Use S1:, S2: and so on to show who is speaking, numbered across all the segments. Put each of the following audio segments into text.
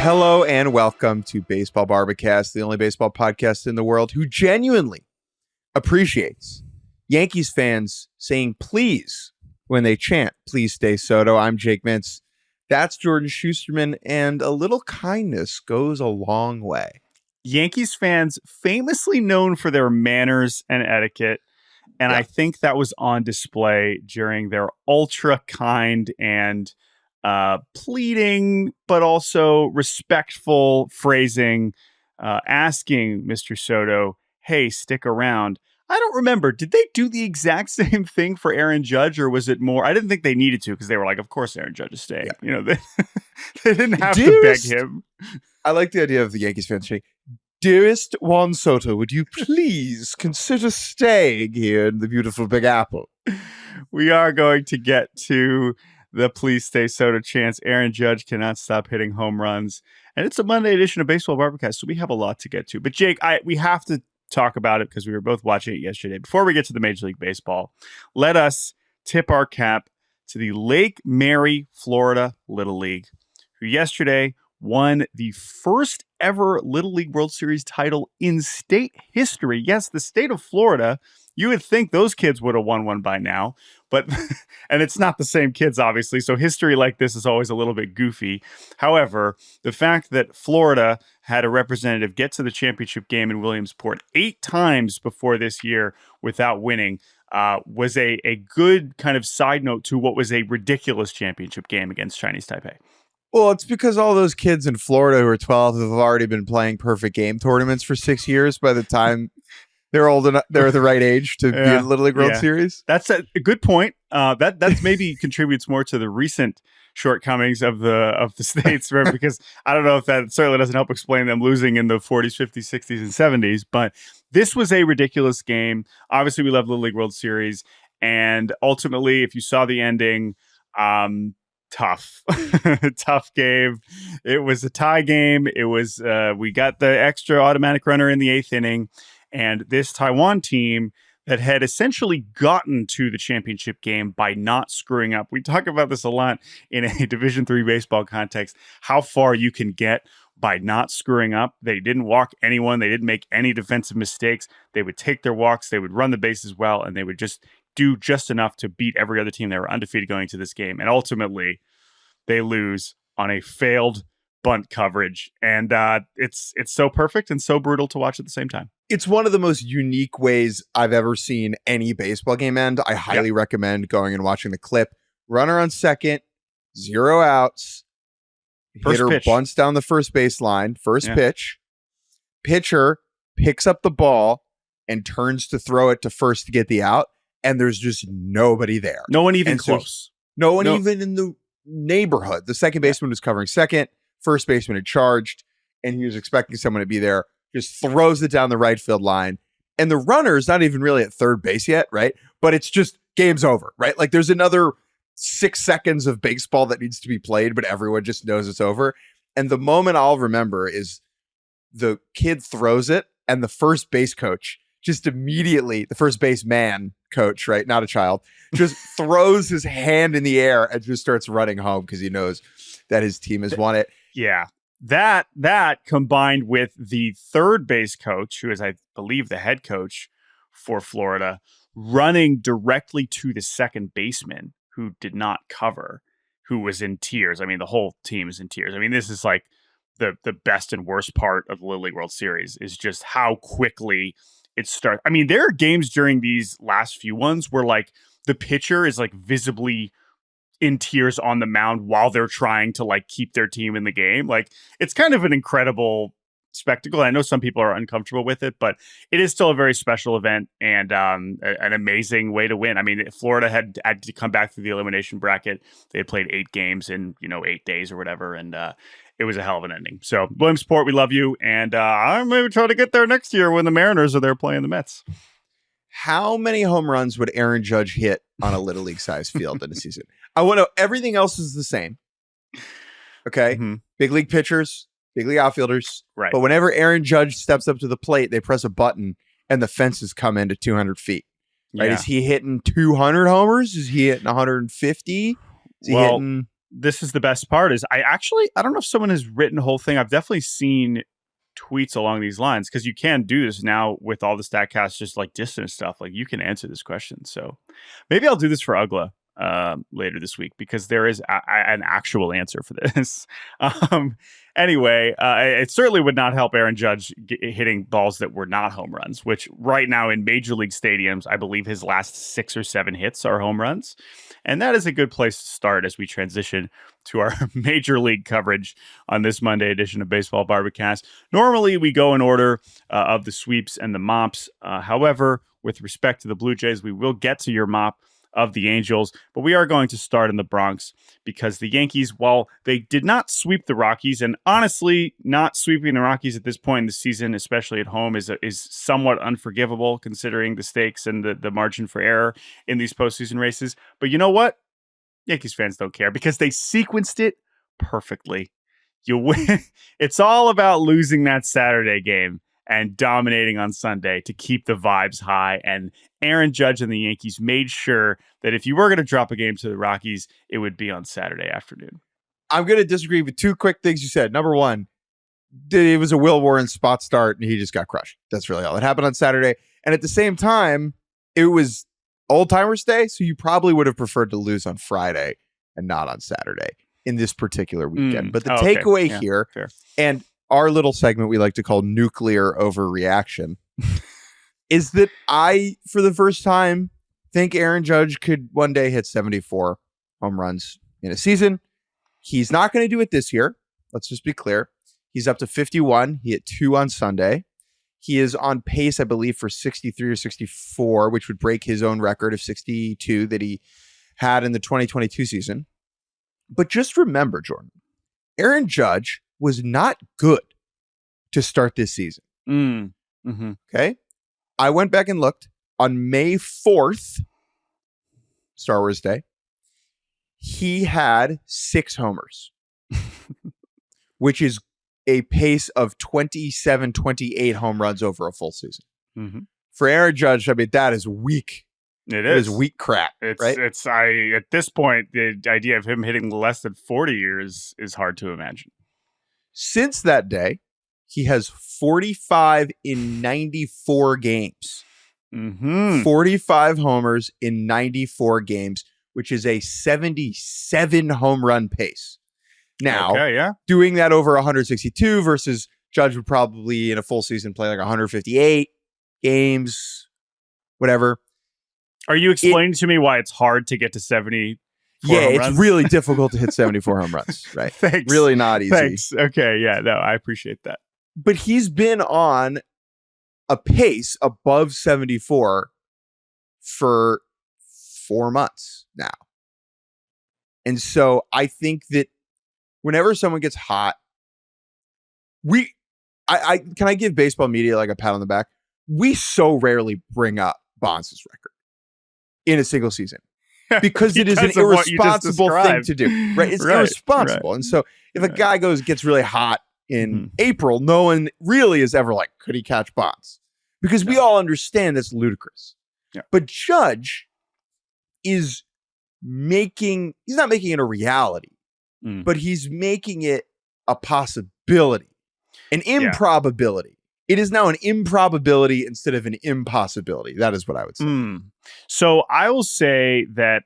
S1: Hello and welcome to Baseball Barbacast, the only baseball podcast in the world who genuinely appreciates Yankees fans saying please when they chant, please stay Soto. I'm Jake Mintz. That's Jordan Shusterman, and a little kindness goes a long way.
S2: Yankees fans famously known for their manners and etiquette, and I think that was on display during their ultra kind and pleading, but also respectful phrasing, asking Mr. Soto, hey, stick around. I don't remember. Did they do the exact same thing for Aaron Judge, or was it more? I didn't think they needed to because they were like, of course, Aaron Judge is staying. Yeah. You know, they didn't have to beg him.
S1: I like the idea of the Yankees fans saying, dearest Juan Soto, would you please consider staying here in the beautiful Big Apple?
S2: We are going to get to the please stay Soto chants. Aaron Judge cannot stop hitting home runs. And it's a Monday edition of Baseball Barbacast, so we have a lot to get to. But Jake, we have to talk about it because we were both watching it yesterday. Before we get to the Major League Baseball, let us tip our cap to the Lake Mary, Florida Little League, who yesterday won the first ever Little League World Series title in state history. Yes, the state of Florida. You would think those kids would have won one by now, but and it's not the same kids, obviously. So history like this is always a little bit goofy. However, the fact that Florida had a representative get to the championship game in Williamsport 8 times before this year without winning was a good kind of side note to what was a ridiculous championship game against Chinese Taipei.
S1: Well, it's because all those kids in Florida who are 12 have already been playing perfect game tournaments for 6 years by the time they're old enough, they're the right age to be in Little League World Series.
S2: That's a good point. That's maybe contributes more to the recent shortcomings of the states, right? Because I don't know if that certainly doesn't help explain them losing in the 40s, 50s, 60s, and 70s. But this was a ridiculous game. Obviously, we love Little League World Series, and ultimately, if you saw the ending, tough game. It was a tie game. It was we got the extra automatic runner in the 8th inning. And this Taiwan team that had essentially gotten to the championship game by not screwing up. We talk about this a lot in a Division III baseball context, how far you can get by not screwing up. They didn't walk anyone. They didn't make any defensive mistakes. They would take their walks. They would run the bases well, and they would just do just enough to beat every other team. They were undefeated going into this game. And ultimately, they lose on a failed bunt coverage. And it's so perfect and so brutal to watch at the same time.
S1: It's one of the most unique ways I've ever seen any baseball game end. I highly recommend going and watching the clip. Runner on second, 0 outs. Hitter bunts down the first baseline, first pitch. Pitcher picks up the ball and turns to throw it to first to get the out. And there's just nobody there.
S2: No one even close.
S1: No one even in the neighborhood. The second baseman was covering second. First baseman had charged, and he was expecting someone to be there. Just throws it down the right field line. And the runner is not even really at third base yet, right? But it's just game's over, right? Like there's another 6 seconds of baseball that needs to be played, but everyone just knows it's over. And the moment I'll remember is the kid throws it, and the first base coach just immediately, the first base man coach, right? Not a child, just throws his hand in the air and just starts running home because he knows that his team has won it.
S2: Yeah. That combined with the third base coach, who is, I believe, the head coach for Florida, running directly to the second baseman who did not cover, who was in tears. I mean, the whole team is in tears. I mean, this is like the best and worst part of the Little League World Series is just how quickly it starts. I mean, there are games during these last few ones where like the pitcher is like visibly in tears on the mound while they're trying to like keep their team in the game. Like it's kind of an incredible spectacle. I know some people are uncomfortable with it, but it is still a very special event and an amazing way to win. I mean, Florida had to come back through the elimination bracket. They had played 8 games in 8 days or whatever, and it was a hell of an ending. So Williamsport, we love you, and I'm maybe try to get there next year when the Mariners are there playing the Mets.
S1: How many home runs would Aaron Judge hit on a Little League size field in a season? I want to know. Everything else is the same. Okay. Mm-hmm. Big league pitchers, big league outfielders.
S2: Right.
S1: But whenever Aaron Judge steps up to the plate, they press a button and the fences come into 200 feet. Right. Yeah. Is he hitting 200 homers? Is he hitting 150? Is he hitting
S2: this is the best part is I don't know if someone has written the whole thing. I've definitely seen tweets along these lines because you can do this now with all the StatCast, just like distance stuff. Like you can answer this question. So maybe I'll do this for UGLA later this week because there is an actual answer for this. Anyway, it certainly would not help Aaron Judge hitting balls that were not home runs, which right now in major league stadiums, I believe his last 6 or 7 hits are home runs. And that is a good place to start as we transition to our major league coverage on this Monday edition of Baseball Barbacast. Normally, we go in order of the sweeps and the mops. However, with respect to the Blue Jays, we will get to your mop of the Angels, but we are going to start in the Bronx because the Yankees, while they did not sweep the Rockies, and honestly, not sweeping the Rockies at this point in the season, especially at home, is somewhat unforgivable considering the stakes and the margin for error in these postseason races. But you know what? Yankees fans don't care because they sequenced it perfectly. You win. It's all about losing that Saturday game and dominating on Sunday to keep the vibes high. And Aaron Judge and the Yankees made sure that if you were going to drop a game to the Rockies, it would be on Saturday afternoon.
S1: I'm going to disagree with 2 quick things you said. Number one, it was a Will Warren spot start and he just got crushed. That's really all that happened on Saturday. And at the same time, it was Old Timers Day, so you probably would have preferred to lose on Friday and not on Saturday in this particular weekend. But the takeaway here, fair. And our little segment we like to call nuclear overreaction is that I, for the first time, think Aaron Judge could one day hit 74 home runs in a season. He's not going to do it this year. Let's just be clear. He's up to 51. He hit 2 on Sunday. He is on pace, I believe, for 63 or 64, which would break his own record of 62 that he had in the 2022 season. But just remember, Jordan, Aaron Judge was not good to start this season. Okay. I went back and looked on May 4th, Star Wars Day. He had 6 homers, which is a pace of 27, 28 home runs over a full season. For Aaron Judge, I mean, that is weak. It is weak crap, right?
S2: At this point, the idea of him hitting less than 40 years is hard to imagine.
S1: Since that day, he has 45 in 94 games. 45 homers in 94 games, which is a 77 home run pace. Now, doing that over 162 versus Judge would probably in a full season play like 158 games, whatever.
S2: Are you explaining to me why it's hard to get to 70?
S1: It's really difficult to hit 74 home runs, right?
S2: Thanks.
S1: Really not easy.
S2: Thanks. Okay, no, I appreciate that.
S1: But he's been on a pace above 74 for 4 months now. And so I think that whenever someone gets hot, can I give baseball media like a pat on the back? We so rarely bring up Bonds' record in a single season because it is an irresponsible thing to do, right? It's irresponsible. Right. And so if a guy gets really hot in April, no one really is ever like, could he catch Bonds? Because we all understand that's ludicrous. Yeah. But Judge is he's not making it a reality, but he's making it a possibility, an improbability. It is now an improbability instead of an impossibility. That is what I would say.
S2: So I will say that,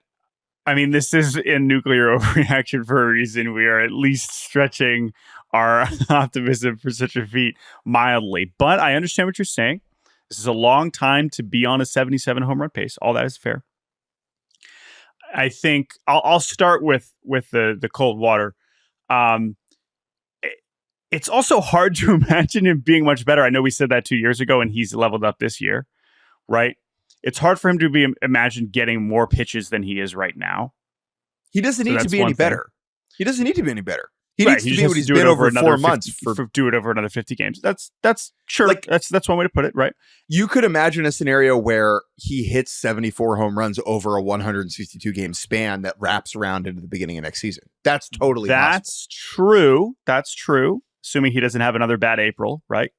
S2: I mean, this is a nuclear overreaction for a reason. We are at least stretching our optimism for such a feat mildly. But I understand what you're saying. This is a long time to be on a 77 home run pace. All that is fair. I think I'll start with the cold water. It's also hard to imagine him being much better. I know we said that 2 years ago, and he's leveled up this year, right? It's hard for him to be imagined getting more pitches than he is right now.
S1: He doesn't need to be any better. He doesn't need to be any better. He needs to be what he's been over 4 months.
S2: Do it over another 50 games. That's sure. Like, that's one way to put it, right?
S1: You could imagine a scenario where he hits 74 home runs over a 162 game span that wraps around into the beginning of next season. That's totally possible.
S2: That's true. Assuming he doesn't have another bad April, right?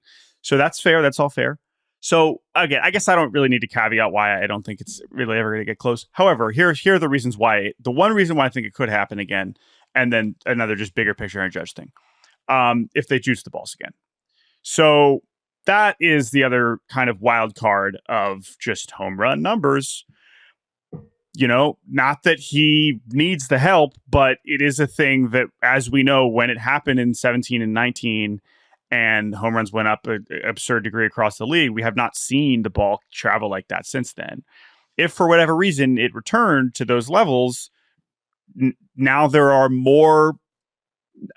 S2: So that's fair. That's all fair. So again, I guess I don't really need to caveat why I don't think it's really ever going to get close. However, here are the reasons why. The one reason why I think it could happen again, and then another just bigger picture Aaron Judge thing. If they juice the balls again. So that is the other kind of wild card of just home run numbers. Not that he needs the help, but it is a thing that, as we know, when it happened in 17 and 19 and home runs went up an absurd degree across the league, we have not seen the ball travel like that since then. If for whatever reason it returned to those levels, now there are more,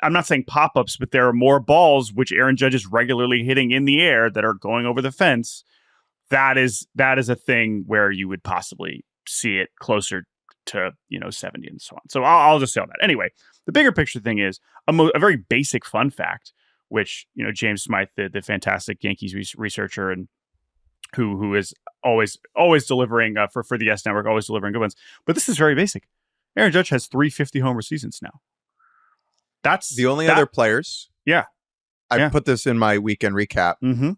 S2: I'm not saying pop-ups, but there are more balls which Aaron Judge is regularly hitting in the air that are going over the fence. That is a thing where you would possibly see it closer to 70 and so on. So I'll just say all that. Anyway, the bigger picture thing is a very basic fun fact, which James Smythe, the fantastic Yankees researcher and who is always delivering for the S Network, always delivering good ones. But this is very basic. Aaron Judge has 350 homer seasons now. That's
S1: the only other players.
S2: Yeah,
S1: I put this in my weekend recap.
S2: Mm-hmm.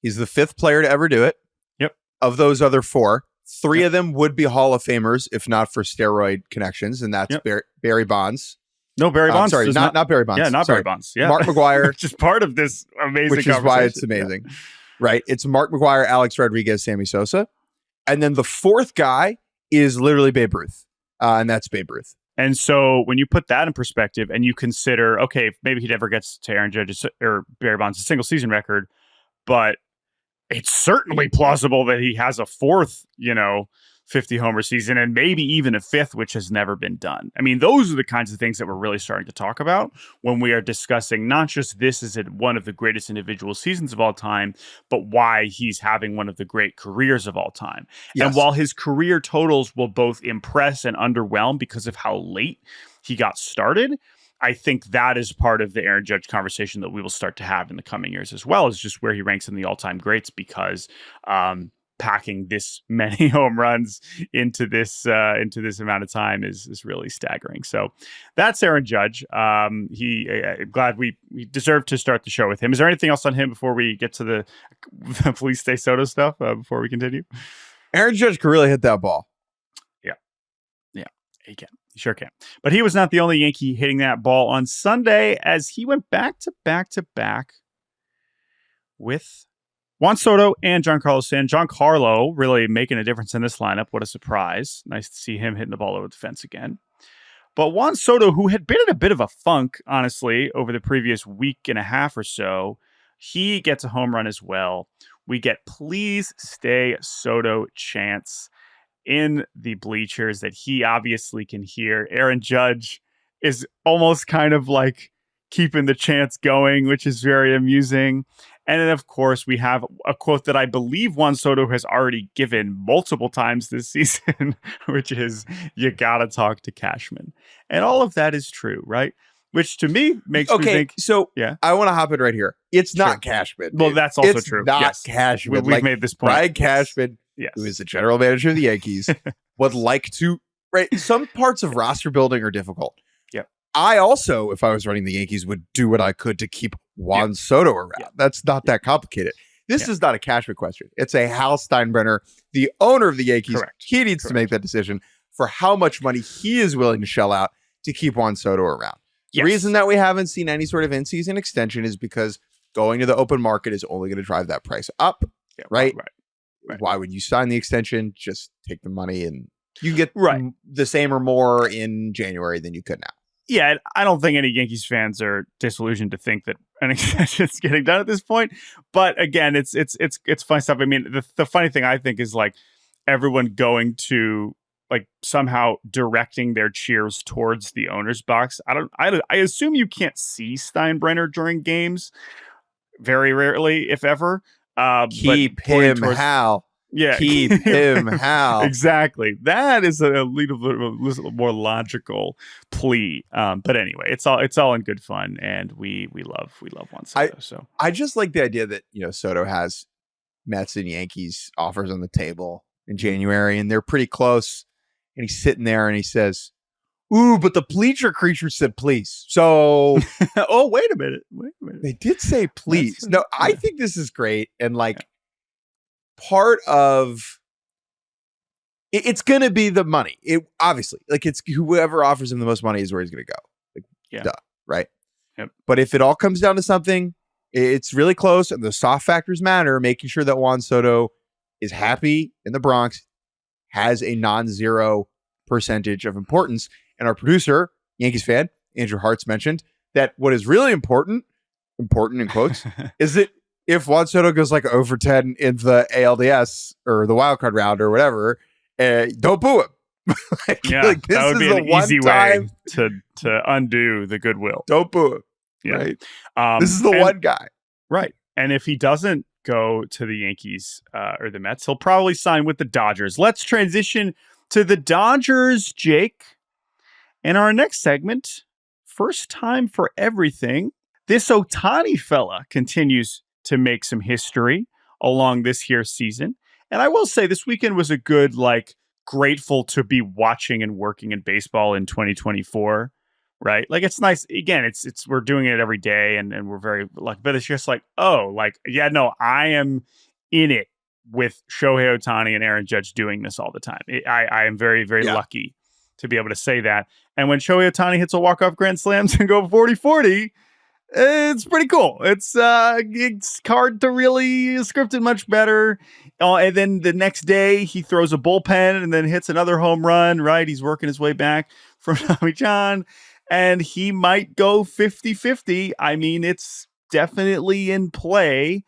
S1: He's the 5th player to ever do it.
S2: Yep.
S1: Of those other 4, 3 of them would be Hall of Famers if not for steroid connections, and that's Barry Bonds.
S2: No, Barry Bonds.
S1: Sorry, not Barry Bonds.
S2: Yeah, not
S1: sorry.
S2: Barry Bonds. Yeah,
S1: Mark McGwire,
S2: which is part of this amazing,
S1: which is why it's amazing, right? It's Mark McGwire, Alex Rodriguez, Sammy Sosa, and then the 4th guy is literally Babe Ruth, and that's Babe Ruth.
S2: And so when you put that in perspective and you consider, okay, maybe he never gets to Aaron Judge's or Barry Bonds' single season record, but it's certainly plausible that he has a 4th, 50 homer season and maybe even a 5th, which has never been done. I mean, those are the kinds of things that we're really starting to talk about when we are discussing not just this is one of the greatest individual seasons of all time, but why he's having one of the great careers of all time. Yes. And while his career totals will both impress and underwhelm because of how late he got started, I think that is part of the Aaron Judge conversation that we will start to have in the coming years as well, is just where he ranks in the all-time greats, because packing this many home runs into this amount of time is really staggering. So that's Aaron Judge. I'm glad we deserve to start the show with him. Is there anything else on him before we get to the Please Stay Soto stuff before we continue?
S1: Aaron Judge can really hit that ball.
S2: Yeah, he can. He sure can. But he was not the only Yankee hitting that ball on Sunday, as he went back to back with Juan Soto and Giancarlo Stanton. Giancarlo really making a difference in this lineup. What a surprise. Nice to see him hitting the ball over the fence again. But Juan Soto, who had been in a bit of a funk, honestly, over the previous week and a half or so, he gets a home run as well. We get Please Stay Soto chants in the bleachers that he obviously can hear. Aaron Judge is almost kind of like keeping the chants going, which is very amusing. And then, of course, we have a quote that I believe Juan Soto has already given multiple times this season, which is, "You gotta talk to Cashman." And all of that is true, right? Which to me makes me think.
S1: So
S2: yeah,
S1: I want to hop in right here. It's not Cashman.
S2: Well, that's also true.
S1: It's not
S2: yes.
S1: Cashman.
S2: We've made this point.
S1: Brian Cashman, who is the general manager of the Yankees, would like to, right? Some parts of roster building are difficult.
S2: Yep.
S1: I also, if I was running the Yankees, would do what I could to keep Juan Soto around. Yep. That's not that complicated. This is not a Cashman question. It's a Hal Steinbrenner, the owner of the Yankees.
S2: Correct.
S1: He needs to make that decision for how much money he is willing to shell out to keep Juan Soto around. The reason that we haven't seen any sort of in-season extension is because going to the open market is only going to drive that price up, right? Why would you sign the extension? Just take the money and you get the same or more in January than you could now.
S2: Yeah, I don't think any Yankees fans are disillusioned to think that an extension is getting done at this point. But again, it's fun stuff. I mean, the funny thing I think is like everyone going to like somehow directing their cheers towards the owner's box. I assume you can't see Steinbrenner during games, very rarely, if ever.
S1: Keep him, Hal.
S2: Yeah,
S1: keep him, Hal.
S2: Exactly. That is a little more logical plea. But anyway, it's all in good fun, and we love Juan Soto.
S1: I just like the idea that Soto has Mets and Yankees offers on the table in January, and they're pretty close. And he's sitting there, and he says, "Ooh, but the bleacher creature said please." So,
S2: oh, wait a minute.
S1: They did say please. No, I think this is great, and like. Part of it's going to be the money. It obviously, like, it's whoever offers him the most money is where he's going to go.
S2: Yeah.
S1: Duh, right?
S2: Yep.
S1: But if it all comes down to something, it's really close and the soft factors matter, making sure that Juan Soto is happy in the Bronx has a non-zero percentage of importance. And our producer, Yankees fan, Andrew Hartz, mentioned that what is really important in quotes, is that if Juan Soto goes like 0 for 10 in the ALDS or the wildcard round or whatever, don't boo him.
S2: Like that would be an easy way to undo the goodwill.
S1: Don't boo him.
S2: Yeah.
S1: Right? This is the one guy.
S2: Right. And if he doesn't go to the Yankees or the Mets, he'll probably sign with the Dodgers. Let's transition to the Dodgers, Jake. In our next segment, first time for everything, this Ohtani fella continues to make some history along this here season. And I will say this weekend was a good, grateful to be watching and working in baseball in 2024, right? Like, it's nice. Again, it's we're doing it every day and we're very lucky, but it's just I am in it with Shohei Ohtani and Aaron Judge doing this all the time. I am very, very lucky to be able to say that. And when Shohei Ohtani hits a walk-off grand slams and go 40-40, it's pretty cool. It's hard to really script it much better. And then the next day he throws a bullpen and then hits another home run, right? He's working his way back from Tommy John and he might go 50-50. I mean, it's definitely in play.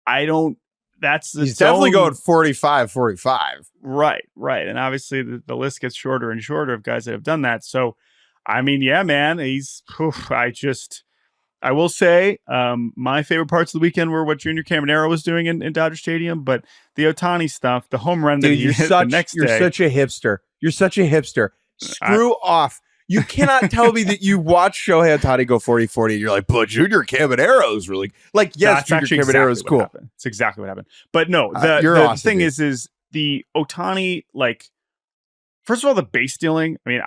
S2: He's
S1: definitely going 45-45.
S2: Right. And obviously the list gets shorter and shorter of guys that have done that. So, I mean, yeah, man, I will say my favorite parts of the weekend were what Junior Caminero was doing in Dodger Stadium, but the Ohtani stuff, the home run that he hit the next day.
S1: You're such a hipster. Screw off. You cannot tell me that you watched Shohei Ohtani go 40-40 and you're like, but Junior Caminero is really yes, Junior Caminero is cool.
S2: It's exactly what happened. But no, the
S1: awesome,
S2: thing
S1: dude.
S2: is the Ohtani, first of all, the base stealing. I mean,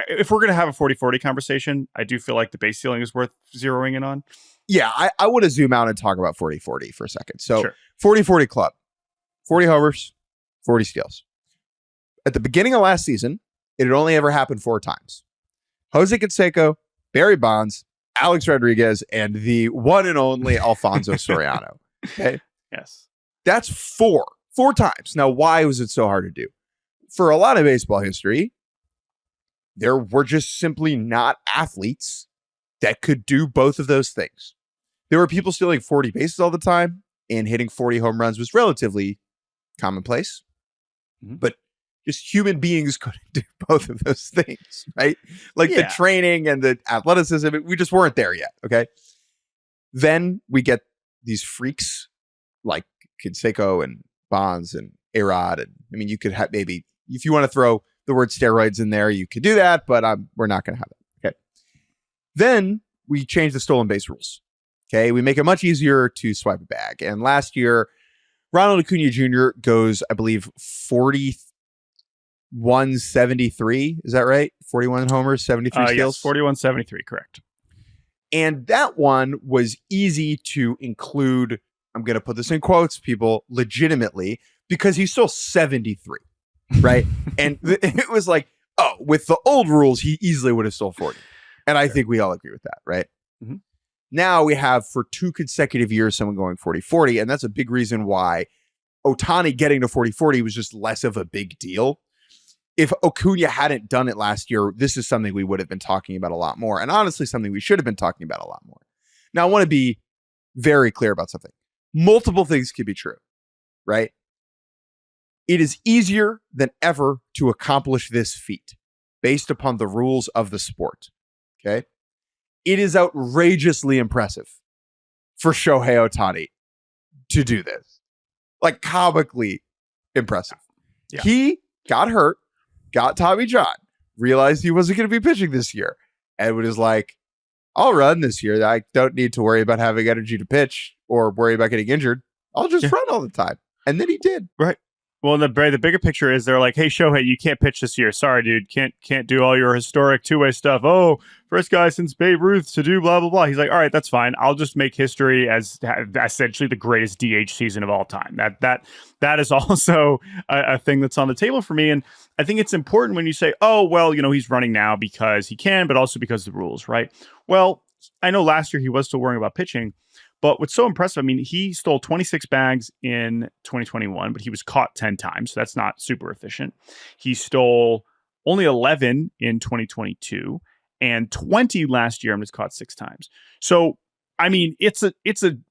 S2: if we're going to have a 40-40 conversation, I do feel like the base stealing is worth zeroing in on.
S1: Yeah, I want to zoom out and talk about 40-40 for a second. So
S2: sure.
S1: 40-40 club, 40 homers, 40 steals. At the beginning of last season, it had only ever happened 4 times. Jose Canseco, Barry Bonds, Alex Rodriguez, and the one and only Alfonso Soriano. Okay?
S2: Yes.
S1: That's 4 times. Now, why was it so hard to do? For a lot of baseball history, there were just simply not athletes that could do both of those things. There were people stealing 40 bases all the time, and hitting 40 home runs was relatively commonplace. Mm-hmm. But just human beings couldn't do both of those things, right? The training and the athleticism, we just weren't there yet, okay? Then we get these freaks like Canseco and Bonds and A-Rod. And I mean, you could have maybe, if you want to throw the word steroids in there, you could do that, but we're not going to have it, okay? Then we change the stolen base rules, okay? We make it much easier to swipe a bag. And last year, Ronald Acuna Jr. goes, I believe, 41-73. Is that right? 41 homers, 73 steals?
S2: Yes, 41-73, correct.
S1: And that one was easy to include, I'm going to put this in quotes, people, legitimately, because he's still 73, right? And it was with the old rules, he easily would have stole 40. And I think we all agree with that, right? Mm-hmm. Now we have, for 2 consecutive years, someone going 40-40, and that's a big reason why Ohtani getting to 40-40 was just less of a big deal. If Acuna hadn't done it last year, this is something we would have been talking about a lot more. And honestly, something we should have been talking about a lot more. Now, I want to be very clear about something. Multiple things could be true, right? It is easier than ever to accomplish this feat based upon the rules of the sport, okay? It is outrageously impressive for Shohei Ohtani to do this. Comically impressive. Yeah. He got hurt, got Tommy John, realized he wasn't going to be pitching this year, and was like, I'll run this year. I don't need to worry about having energy to pitch or worry about getting injured. I'll just run all the time. And then he did.
S2: Right. Well, the bigger picture is they're like, hey, Shohei, you can't pitch this year. Sorry, dude. Can't do all your historic two-way stuff. Oh, first guy since Babe Ruth to do blah, blah, blah. He's like, all right, that's fine. I'll just make history as essentially the greatest DH season of all time. That is also a thing that's on the table for me. And I think it's important when you say, oh, well, he's running now because he can, but also because of the rules, right? Well, I know last year he was still worrying about pitching. But what's so impressive, I mean, he stole 26 bags in 2021, but he was caught 10 times. So that's not super efficient. He stole only 11 in 2022 and 20 last year and was caught 6 times. So, I mean,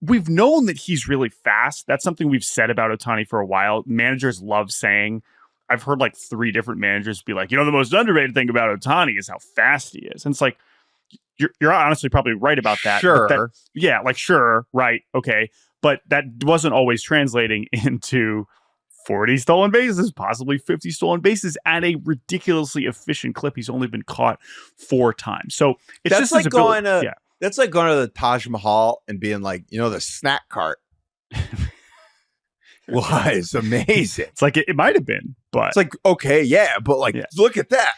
S2: we've known that he's really fast. That's something we've said about Ohtani for a while. Managers love saying, I've heard like 3 different managers be like, the most underrated thing about Ohtani is how fast he is. And it's like, you're honestly probably right about that.
S1: Sure.
S2: Sure. Right. Okay. But that wasn't always translating into 40 stolen bases, possibly 50 stolen bases at a ridiculously efficient clip. He's only been caught 4 times. So it's
S1: that's
S2: just
S1: like that's like going to the Taj Mahal and being like, the snack cart was amazing.
S2: It's like it might have been, but
S1: it's like, okay, yeah, but look at that.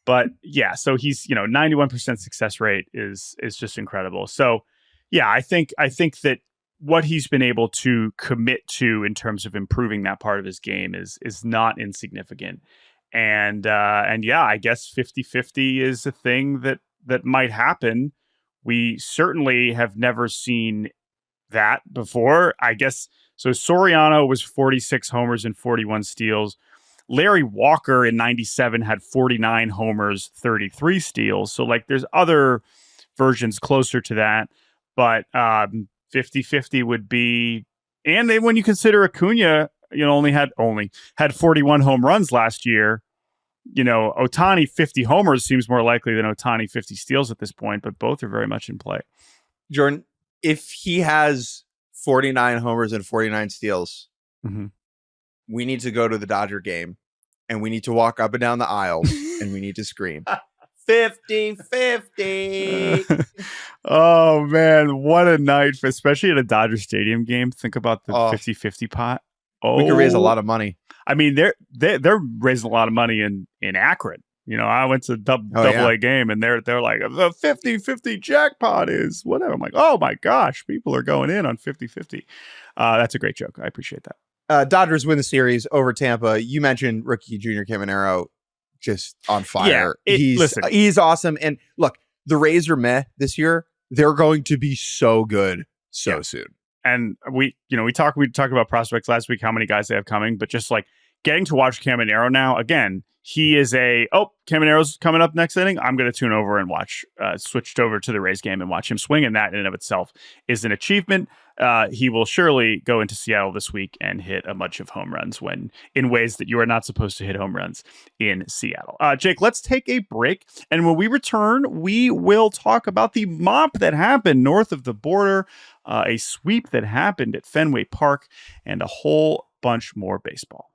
S2: But yeah, so he's 91% success rate is just incredible. So yeah, I think that what he's been able to commit to in terms of improving that part of his game is not insignificant. And yeah, I guess 50-50 is a thing that might happen. We certainly have never seen that before. I guess so. Soriano was 46 homers and 41 steals. Larry Walker in 97 had 49 homers, 33 steals. So there's other versions closer to that, but 50-50 would be, and then when you consider Acuna, only had 41 home runs last year, Ohtani 50 homers seems more likely than Ohtani 50 steals at this point, but both are very much in play.
S1: Jordan, if he has 49 homers and 49 steals, we need to go to the Dodger game and we need to walk up and down the aisles and we need to scream 50-50.
S2: Oh man, what a night, especially at a Dodger Stadium game. Think about the 50-50 pot.
S1: We could raise a lot of money.
S2: I mean, they're raising a lot of money in Akron. I went to double A game and they're like, the 50-50 jackpot is whatever. I'm like, oh my gosh, people are going in on 50-50. That's a great joke. I appreciate that.
S1: Dodgers win the series over Tampa. You mentioned rookie Junior Caminero just on fire. Yeah, he's awesome. And look, the Rays are meh this year. They're going to be so good soon.
S2: And we talked about prospects last week, how many guys they have coming, but just getting to watch Caminero now, again, he is Caminero's coming up next inning. I'm going to tune over and watch, switched over to the Rays game and watch him swing. And that in and of itself is an achievement. He will surely go into Seattle this week and hit a bunch of home runs in ways that you are not supposed to hit home runs in Seattle. Jake, let's take a break. And when we return, we will talk about the mop that happened north of the border, a sweep that happened at Fenway Park, and a whole bunch more baseball.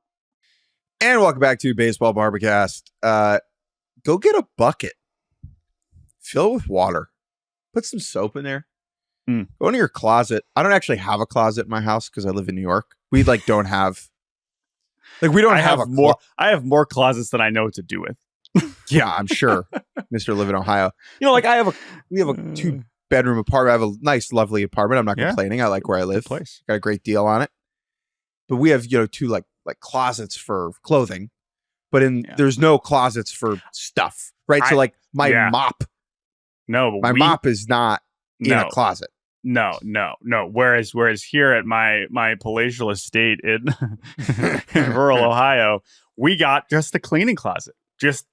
S1: And welcome back to Baseball Barbacast. Go get a bucket. Fill it with water. Put some soap in there. Go into your closet. I don't actually have a closet in my house because I live in New York. We don't have
S2: I have more closets than I know what to do with.
S1: Yeah, I'm sure. Mr. Live in Ohio. We have a 2-bedroom apartment. I have a nice, lovely apartment. I'm not complaining. I like where I live. Got a great deal on it. But we have, 2 like closets for clothing, but there's no closets for stuff, right? So my mop.
S2: No,
S1: my mop is not in a closet.
S2: No. Whereas here at my palatial estate in rural Ohio, we got just a cleaning closet. This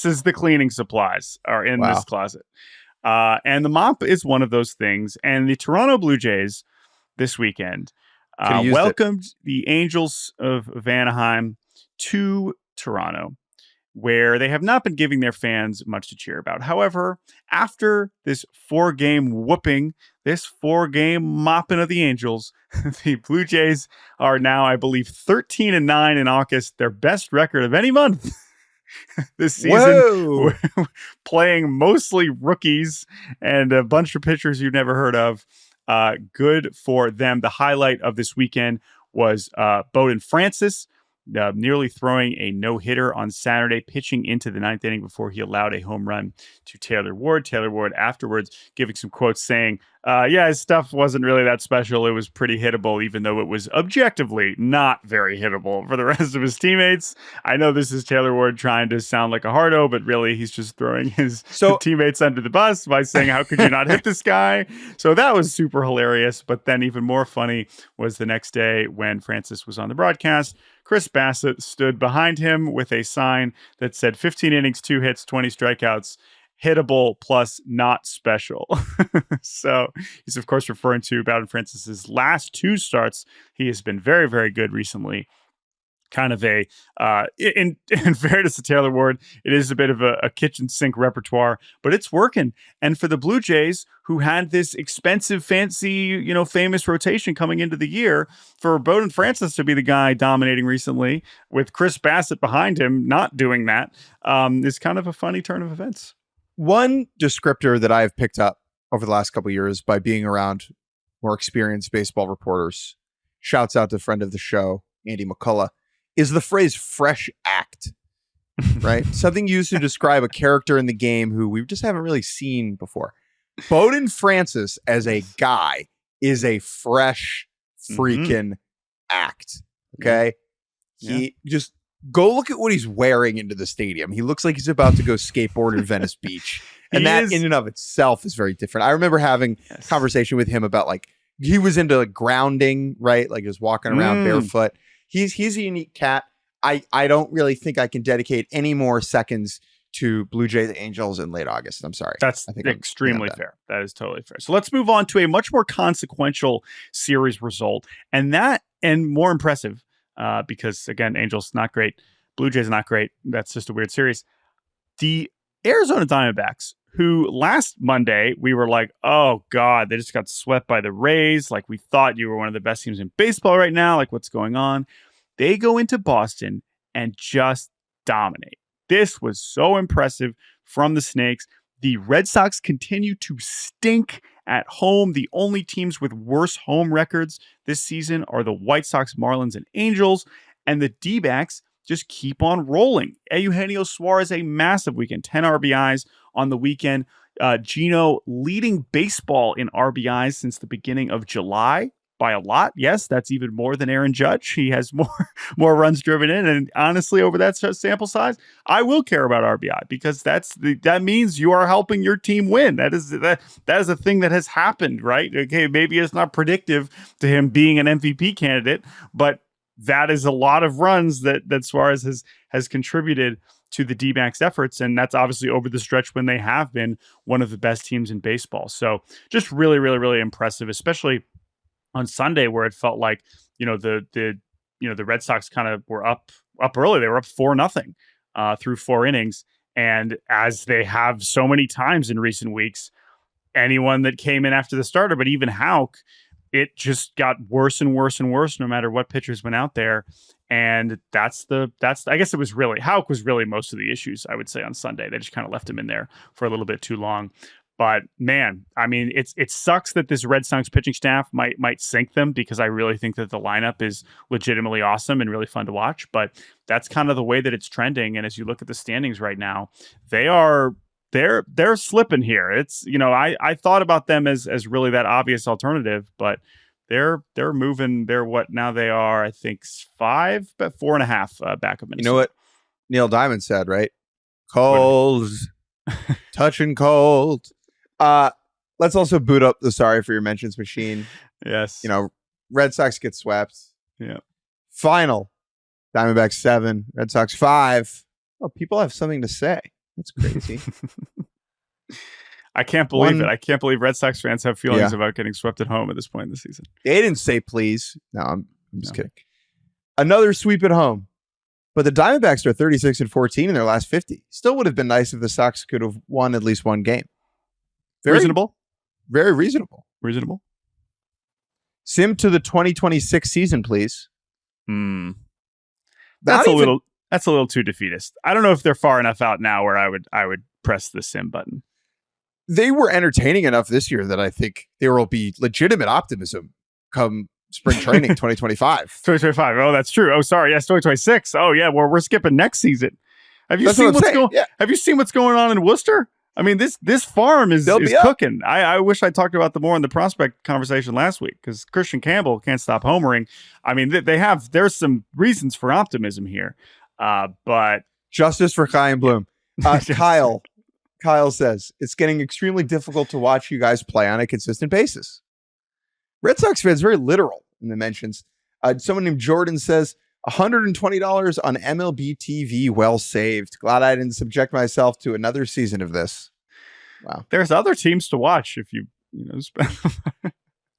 S2: is the cleaning supplies are in this closet. And the mop is one of those things. And the Toronto Blue Jays this weekend welcomed the Angels of Anaheim to Toronto, where they have not been giving their fans much to cheer about. However, after this 4-game whooping, this 4-game mopping of the Angels, the Blue Jays are now, I believe, 13-9 in August, their best record of any month this season, playing mostly rookies and a bunch of pitchers you've never heard of. Good for them. The highlight of this weekend was Bowden Francis nearly throwing a no-hitter on Saturday, pitching into the ninth inning before he allowed a home run to Taylor Ward. Taylor Ward afterwards giving some quotes saying, his stuff wasn't really that special. It was pretty hittable, even though it was objectively not very hittable for the rest of his teammates. I know this is Taylor Ward trying to sound like a hardo, but really he's just throwing his teammates under the bus by saying, how could you not hit this guy? So that was super hilarious. But then even more funny was the next day when Francis was on the broadcast. Chris Bassett stood behind him with a sign that said 15 innings, 2 hits, 20 strikeouts, hittable plus not special. So he's, of course, referring to Bowden Francis's last 2 starts. He has been very, very good recently. Kind of in fairness to Taylor Ward, it is a bit of a kitchen sink repertoire, but it's working. And for the Blue Jays, who had this expensive, fancy, famous rotation coming into the year, for Bowden Francis to be the guy dominating recently with Chris Bassett behind him, not doing that, is kind of a funny turn of events.
S1: One descriptor that I've picked up over the last couple of years by being around more experienced baseball reporters, shouts out to a friend of the show, Andy McCullough, is the phrase fresh act, right? Something used to describe a character in the game who we just haven't really seen before. Bowden Francis as a guy is a fresh freaking act. Okay. He just go look at what he's wearing into the stadium. He looks like he's about to go skateboard in Venice Beach. And that in and of itself is very different. I remember having a conversation with him about he was into grounding, right? Like just walking around barefoot. He's a unique cat. I don't really think I can dedicate any more seconds to Blue Jays Angels in late August. I'm sorry.
S2: I think extremely fair. That is totally fair. So let's move on to a much more consequential series result. And more impressive because, again, Angels not great. Blue Jays not great. That's just a weird series. The Arizona Diamondbacks, who last Monday we were like, oh God, they just got swept by the Rays. Like we thought you were one of the best teams in baseball right now. Like what's going on? They go into Boston and just dominate. This was so impressive from the Snakes. The Red Sox continue to stink at home. The only teams with worse home records this season are the White Sox, Marlins, and Angels. And the D-backs just keep on rolling. Eugenio Suarez, a massive weekend, 10 RBIs on the weekend. Gino leading baseball in RBIs since the beginning of July by a lot. Yes, that's even more than Aaron Judge. He has more runs driven in. And honestly, over that sample size, I will care about RBI because that means you are helping your team win. That is a thing that has happened, right? Okay, maybe it's not predictive to him being an MVP candidate, but that is a lot of runs that Suarez has contributed to the D-backs efforts. And that's obviously over the stretch when they have been one of the best teams in baseball. So just really, really, really impressive, especially on Sunday where it felt like, the Red Sox kind of were up early. They were up 4-0 through 4 innings. And as they have so many times in recent weeks, anyone that came in after the starter, but even Houck, it just got worse and worse and worse no matter what pitchers went out there. And I guess it was really, Houck was really most of the issues, I would say, on Sunday. They just kind of left him in there for a little bit too long. But man, I mean, it sucks that this Red Sox pitching staff might sink them because I really think that the lineup is legitimately awesome and really fun to watch. But that's kind of the way that it's trending. And as you look at the standings right now, they're slipping here. It's, I thought about them as really that obvious alternative, but they're moving. They're what now they are, I think 5, but 4.5 back of Minnesota.
S1: You know what Neil Diamond said, right? Cold, touching cold. Let's also boot up the sorry for your mentions machine.
S2: Yes.
S1: Red Sox get swept.
S2: Yeah.
S1: Final. Diamondbacks 7, Red Sox 5. Oh, people have something to say. That's crazy.
S2: I can't believe it. I can't believe Red Sox fans have feelings about getting swept at home at this point in the season.
S1: They didn't say please. No, I'm just kidding. Another sweep at home. But the Diamondbacks are 36-14 in their last 50. Still would have been nice if the Sox could have won at least one game.
S2: Reasonable.
S1: Very reasonable.
S2: Reasonable.
S1: Sim to the 2026 season, please.
S2: That's a little too defeatist. I don't know if they're far enough out now where I would press the sim button.
S1: They were entertaining enough this year that I think there will be legitimate optimism come spring training 2025.
S2: 2025. Oh, that's true. Oh, sorry. Yes, 2026. Oh, yeah. Well, we're skipping next season. Have you
S1: That's
S2: seen
S1: what I'm
S2: what's
S1: saying.
S2: going?
S1: Yeah.
S2: Have you seen what's going on in Worcester? I mean, this farm is
S1: They'll be up.
S2: cooking. I wish I talked about the more in the prospect conversation last week because Christian Campbell can't stop homering. I mean, there's some reasons for optimism here, but
S1: Justice for Chaim Bloom. Kyle says it's getting extremely difficult to watch you guys play on a consistent basis. Red Sox fans very literal in the mentions. Someone named Jordan says $120 on MLB TV. Well saved. Glad I didn't subject myself to another season of this. Wow.
S2: There's other teams to watch if you spend.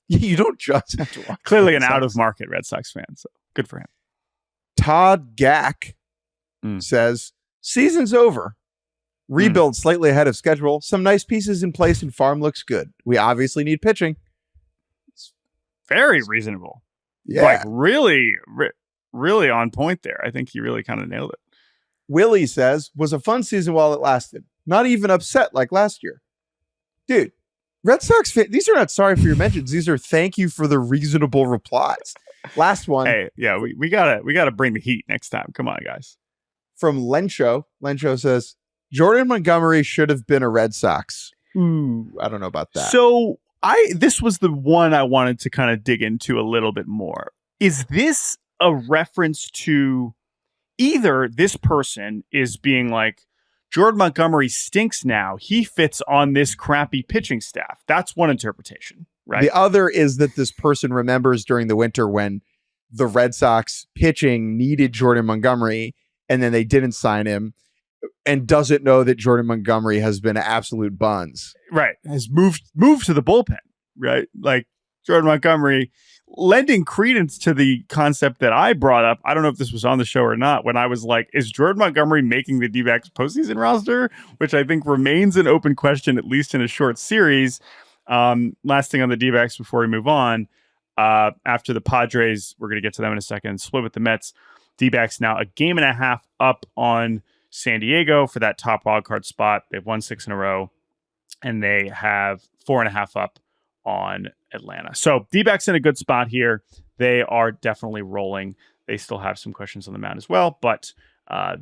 S1: You don't just have to watch.
S2: Clearly an out of market Red Sox fan. So good for him.
S1: Todd Gack says season's over. Rebuild slightly ahead of schedule. Some nice pieces in place and farm looks good. We obviously need pitching.
S2: Very reasonable.
S1: Yeah.
S2: Like really on point there. I think he really kind of nailed it.
S1: Willie says, was a fun season while it lasted. Not even upset like last year. Dude, Red Sox fans, these are not sorry for your mentions. These are thank you for the reasonable replies. Last one.
S2: Hey, yeah, we gotta bring the heat next time. Come on, guys.
S1: From Lencho. Lencho says, Jordan Montgomery should have been a Red Sox. Ooh, I don't know about that.
S2: So this was the one I wanted to kind of dig into a little bit more. Is this a reference to either this person is being like, Jordan Montgomery stinks now. He fits on this crappy pitching staff. That's one interpretation, right?
S1: The other is that this person remembers during the winter when the Red Sox pitching needed Jordan Montgomery and then they didn't sign him and doesn't know that Jordan Montgomery has been absolute buns.
S2: Right. Has moved to the bullpen, right? Like Jordan Montgomery lending credence to the concept that I brought up. I don't know if this was on the show or not when I was like, is Jordan Montgomery making the D-backs postseason roster? Which I think remains an open question, at least in a short series. Last thing on the D-backs before we move on, after the Padres, we're going to get to them in a second, split with the Mets. D-backs now a game and a half up on San Diego for that top wildcard spot. They've won 6 in a row, and they have 4.5 up on Atlanta. So D-backs in a good spot here. They are definitely rolling. They still have some questions on the mound as well, but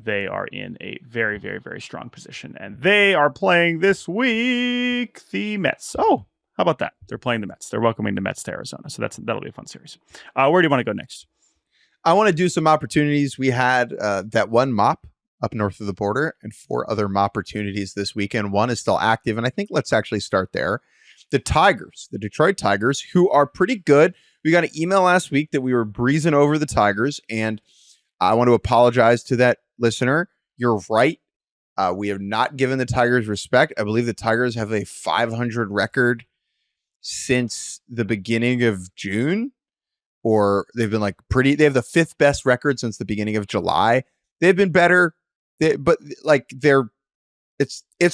S2: they are in a very, very, very strong position. And they are playing this week the Mets. Oh, how about that? They're playing the Mets. They're welcoming the Mets to Arizona. So that'll be a fun series. Where do you want to go next?
S1: I want to do some opportunities. We had that one mop up north of the border and 4 other Mopportunities this weekend. One is still active, and I think let's actually start there. The Tigers, the Detroit Tigers, who are pretty good. We got an email last week that we were breezing over the Tigers, and I want to apologize to that listener. You're right. We have not given the Tigers respect. I believe the Tigers have a 500 record since the beginning of June, or they've been like they have the 5th best record since the beginning of July. They've been better. It's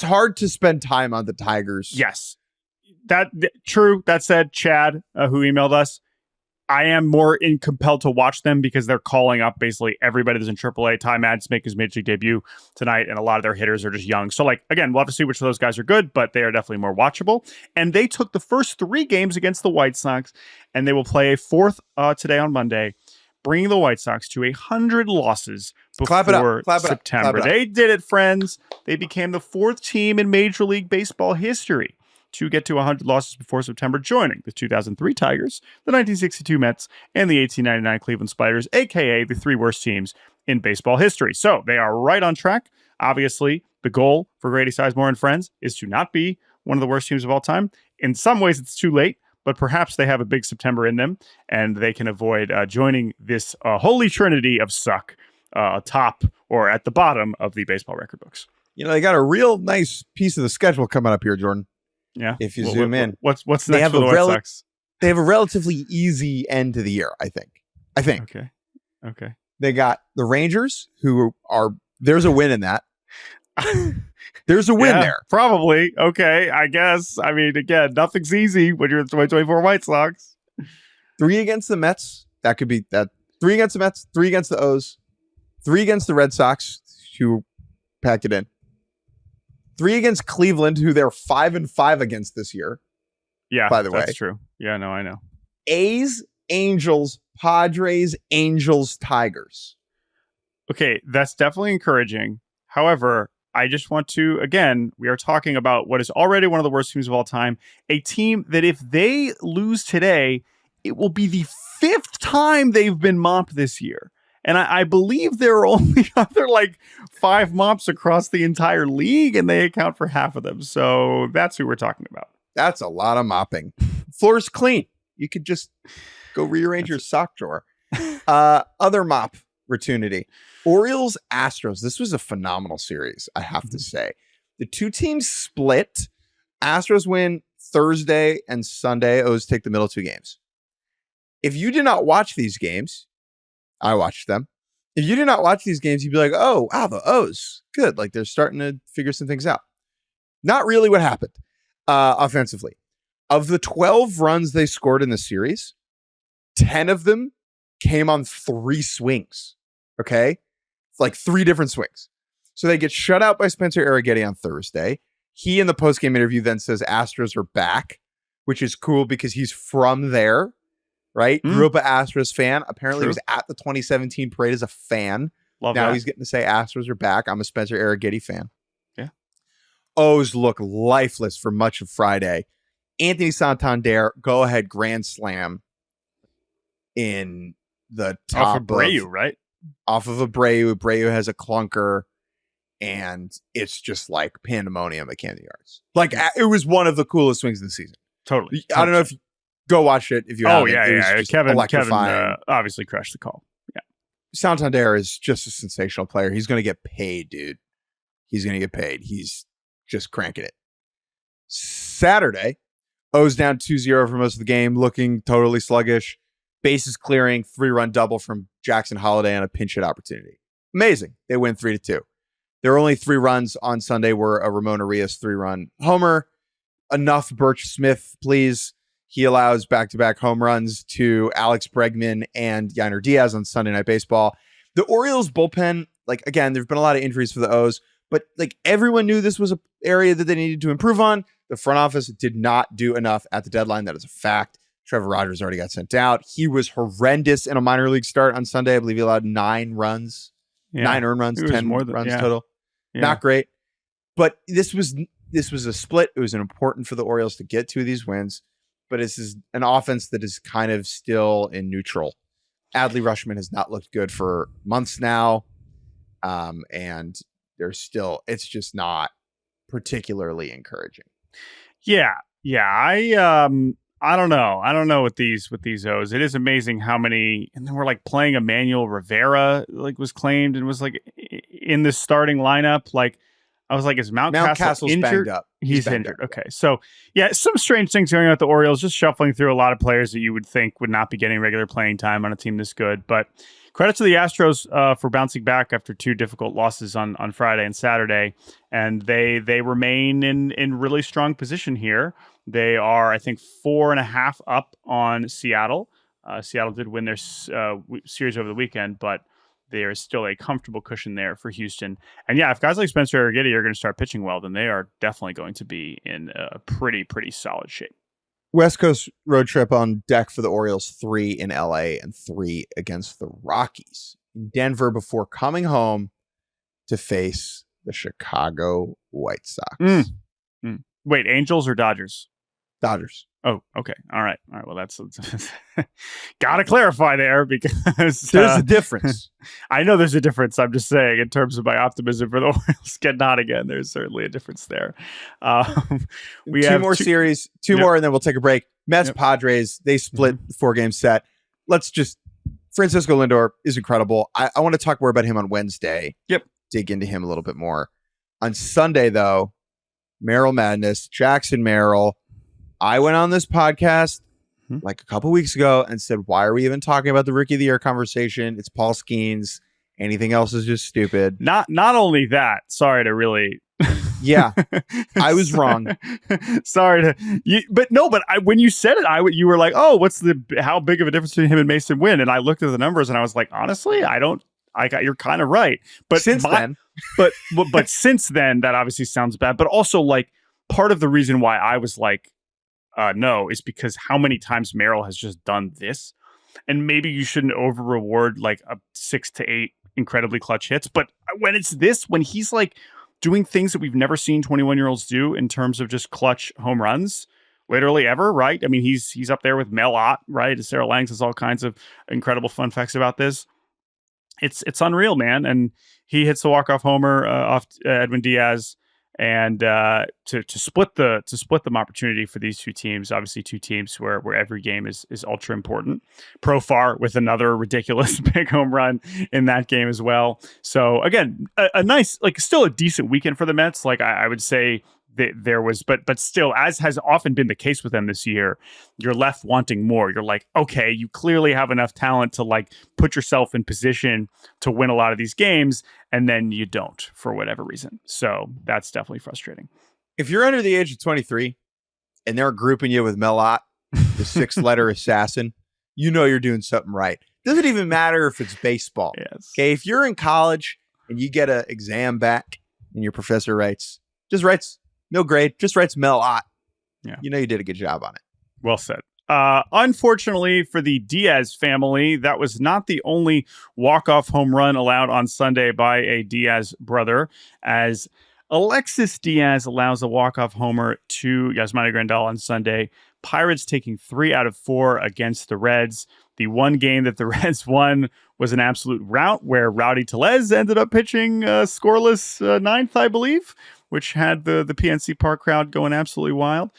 S1: hard to spend time on the Tigers.
S2: Yes, true. That said, Chad, who emailed us, I am more compelled to watch them because they're calling up basically everybody that's in AAA. Ty Madden's making his major league debut tonight, and a lot of their hitters are just young. So, again, we'll have to see which of those guys are good, but they are definitely more watchable. And they took the first 3 games against the White Sox, and they will play a 4th today on Monday, bringing the White Sox to 100 losses before September. They did it, friends. They became the 4th team in Major League Baseball history to get to 100 losses before September, joining the 2003 Tigers, the 1962 Mets, and the 1899 Cleveland Spiders, a.k.a. the 3 worst teams in baseball history. So they are right on track. Obviously, the goal for Grady Sizemore and friends is to not be one of the worst teams of all time. In some ways, it's too late, but perhaps they have a big September in them, and they can avoid joining this holy trinity of suck top or at the bottom of the baseball record books.
S1: You know, they got a real nice piece of the schedule coming up here, Jordan.
S2: Yeah.
S1: If you zoom in.
S2: What's next for the White Sox?
S1: They have a relatively easy end to the year, I think.
S2: Okay.
S1: They got the Rangers, who are, there's a win in that. There's a win there.
S2: Probably. Okay, I guess. I mean, again, nothing's easy when you're the 2024 White Sox.
S1: 3 against the Mets. That could be that. 3 against the Mets, 3 against the O's, 3 against the Red Sox, who packed it in. 3 against Cleveland, who they're 5-5 against this year.
S2: Yeah,
S1: by the way,
S2: that's true. Yeah, no, I know.
S1: A's Angels, Padres, Angels, Tigers.
S2: Okay, that's definitely encouraging. However, I just want to, again, we are talking about what is already one of the worst teams of all time. A team that if they lose today, it will be the 5th time they've been mopped this year. And I believe there are only other 5 mops across the entire league, and they account for half of them. So that's who we're talking about.
S1: That's a lot of mopping. Floor's clean. You could just go rearrange your sock drawer. Other mop opportunity. Orioles, Astros. This was a phenomenal series, I have to say. The two teams split. Astros win Thursday and Sunday. O's take the middle 2 games. If you did not watch these games, I watched them. If you did not watch these games, you'd be like, oh, wow, the O's, good. They're starting to figure some things out. Not really what happened offensively. Of the 12 runs they scored in the series, 10 of them came on 3 swings. Okay? It's 3 different swings. So they get shut out by Spencer Arrighetti on Thursday. He in the postgame interview then says Astros are back, which is cool because he's from there. Right? Grew up an Astros fan. Apparently, he was at the 2017 parade as a fan.
S2: Love
S1: now
S2: that.
S1: he's getting to say Astros are back. I'm a Spencer Arrighetti fan.
S2: Yeah.
S1: O's look lifeless for much of Friday. Anthony Santander, go ahead grand slam in the top
S2: off of Abreu, right?
S1: Off of Abreu. Abreu has a clunker, and it's just pandemonium at Camden Yards. It was one of the coolest swings of the season.
S2: Totally.
S1: I don't know if go watch it if you haven't.
S2: Yeah. Kevin obviously crushed the call. Yeah.
S1: Santander is just a sensational player. He's going to get paid, dude. He's going to get paid. He's just cranking it. Saturday, O's down 2-0 for most of the game, looking totally sluggish. Bases clearing, 3-run double from Jackson Holiday on a pinch hit opportunity. Amazing. They win 3-2. There were only 3 runs on Sunday, were a Ramon Arias 3-run homer. Enough Birch Smith, please. He allows back-to-back home runs to Alex Bregman and Yainer Diaz on Sunday Night Baseball. The Orioles bullpen, again, there have been a lot of injuries for the O's, but everyone knew this was an area that they needed to improve on. The front office did not do enough at the deadline. That is a fact. Trevor Rogers already got sent out. He was horrendous in a minor league start on Sunday. I believe he allowed 9 runs, 9 earned runs, 10 runs total. Yeah. Not great. But this was a split. It was important for the Orioles to get 2 of these wins. But this is an offense that is kind of still in neutral. Adley Rutschman has not looked good for months now. And it's just not particularly encouraging.
S2: Yeah. I don't know. I don't know with these O's. It is amazing how many, and then we're playing Emmanuel Rivera, was claimed and was in the starting lineup. I was is Mountcastle injured?
S1: Banged up.
S2: He's injured. Okay. So, yeah, some strange things going on with the Orioles, just shuffling through a lot of players that you would think would not be getting regular playing time on a team this good. But credit to the Astros for bouncing back after 2 difficult losses on Friday and Saturday. And they remain in really strong position here. They are, I think, 4.5 up on Seattle. Seattle did win their series over the weekend, but there is still a comfortable cushion there for Houston. And yeah, if guys like Spencer Arrighetti are going to start pitching well, then they are definitely going to be in a pretty solid shape.
S1: West Coast road trip on deck for the Orioles, 3 in LA and 3 against the Rockies in Denver before coming home to face the Chicago White Sox.
S2: Wait, Angels or Dodgers?
S1: Dodgers.
S2: Oh, okay. All right. Well, that's got to clarify there because
S1: there's a difference.
S2: I know there's a difference. I'm just saying in terms of my optimism for the Orioles getting on again, there's certainly a difference there.
S1: We have 2 more series, 2 more, and then we'll take a break. Mets Padres, they split the 4-game set. Francisco Lindor is incredible. I want to talk more about him on Wednesday.
S2: Yep.
S1: Dig into him a little bit more. On Sunday, though, Merrill Madness, Jackson Merrill. I went on this podcast a couple weeks ago and said, why are we even talking about the Rookie of the Year conversation? It's Paul Skeens. Anything else is just stupid.
S2: Not only that, sorry to really...
S1: Yeah, I was wrong.
S2: Sorry but when you said it, you were like, oh, how big of a difference between him and Mason Wynn? And I looked at the numbers and I was like, honestly, you're kind of right. But
S1: since then,
S2: but since then, that obviously sounds bad. But also part of the reason why I was no, is because how many times Merrill has just done this. and maybe you shouldn't over reward like a 6 to 8 incredibly clutch hits. But when he's like doing things that we've never seen 21-year-olds do in terms of just clutch home runs, literally ever, right? I mean, he's up there with Mel Ott, right? Sarah Langs has all kinds of incredible fun facts about this. It's unreal, man. And he hits the walk-off homer off Edwin Diaz, and to split the opportunity for these two teams. Obviously, two teams where every game is ultra important. Profar with another ridiculous big home run in that game as well. So again, a nice, like, still a decent weekend for the Mets. Like I would say there was, but still, as has often been the case with them this year, you're left wanting more. You're like, okay, you clearly have enough talent to like put yourself in position to win a lot of these games, and then you don't for whatever reason. So that's definitely frustrating.
S1: If you're under the age of 23 and they're grouping you with Melot, the 6-letter assassin, you know you're doing something right. Doesn't even matter if it's baseball.
S2: Yes.
S1: Okay, if you're in college and you get an exam back and your professor writes no grade, just writes Melot. Yeah. You know you did a good job on it.
S2: Well said. Unfortunately for the Diaz family, that was not the only walk-off home run allowed on Sunday by a Diaz brother, as Alexis Diaz allows a walk-off homer to Yasmani Grandal on Sunday. Pirates taking 3 out of 4 against the Reds. The one game that the Reds won was an absolute rout where Rowdy Tellez ended up pitching scoreless ninth, I believe, which had the PNC Park crowd going absolutely wild.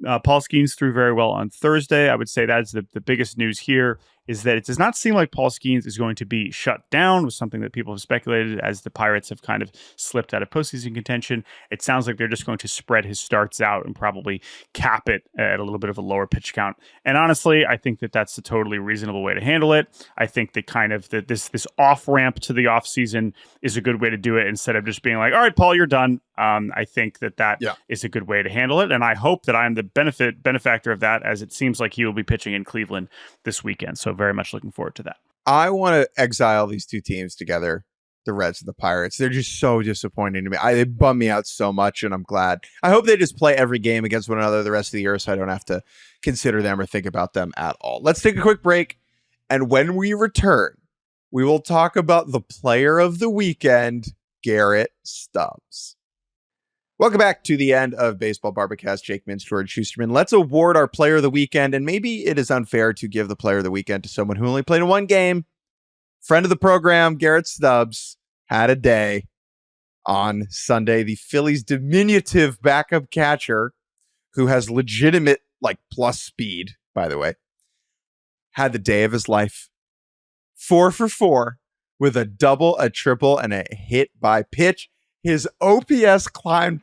S2: Paul Skeens threw very well on Thursday. I would say that's the biggest news here, is that it does not seem like Paul Skeens is going to be shut down, was something that people have speculated as the Pirates have kind of slipped out of postseason contention. It sounds like they're just going to spread his starts out and probably cap it at a little bit of a lower pitch count. And honestly, I think that that's a totally reasonable way to handle it. I think that kind of this off-ramp to the offseason is a good way to do it, instead of just being like, all right, Paul, you're done. I think that is a good way to handle it. And I hope that I'm the benefactor of that, as it seems like he will be pitching in Cleveland this weekend. So very much looking forward to that.
S1: I want to exile these two teams together, the Reds and the Pirates. They're just so disappointing to me. They bum me out so much, and I'm glad. I hope they just play every game against one another the rest of the year, so I don't have to consider them or think about them at all. Let's take a quick break, and when we return, we will talk about the player of the weekend, Garrett Stubbs. Welcome back to the end of Baseball Barbacast. Jake Mintz, Jordan Shusterman. Let's award our player of the weekend. And maybe it is unfair to give the player of the weekend to someone who only played in one game. Friend of the program, Garrett Stubbs, had a day on Sunday. The Phillies' diminutive backup catcher, who has legitimate plus speed, by the way, had the day of his life. 4 for 4 with a double, a triple, and a hit by pitch. His OPS climbed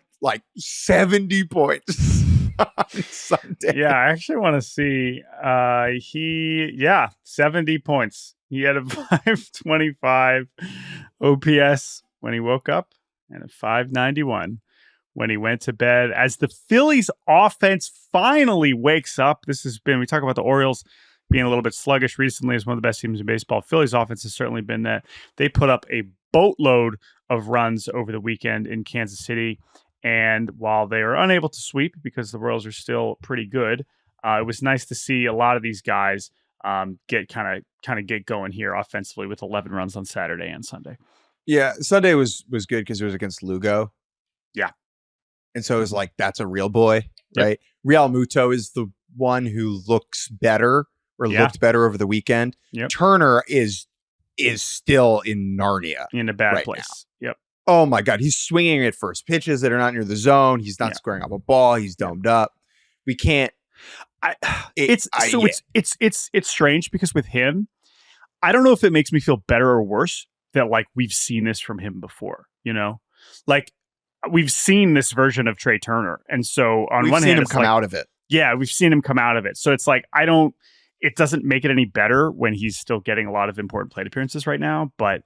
S1: 70 points on Sunday.
S2: Yeah, I actually want to see 70 points. He had a 525 OPS when he woke up and a 591 when he went to bed. As the Phillies offense finally wakes up, we talk about the Orioles being a little bit sluggish recently as one of the best teams in baseball. Phillies offense has certainly been that. They put up a boatload of runs over the weekend in Kansas City. And while they are unable to sweep because the Royals are still pretty good, it was nice to see a lot of these guys get going here offensively with 11 runs on Saturday and Sunday.
S1: Yeah, Sunday was good because it was against Lugo.
S2: Yeah.
S1: And so it was that's a real boy, right? Yep. Real Muto is the one who looks better looked better over the weekend.
S2: Yep.
S1: Turner is still in Narnia.
S2: In a bad place.
S1: Now. Yep. Oh my God. He's swinging at first pitches that are not near the zone. He's not squaring up a ball. He's domed up. We can't.
S2: It's strange because with him, I don't know if it makes me feel better or worse that we've seen this from him before, we've seen this version of Trey Turner. And so on one hand,
S1: him come out of it.
S2: Yeah, we've seen him come out of it. So it's it doesn't make it any better when he's still getting a lot of important plate appearances right now. But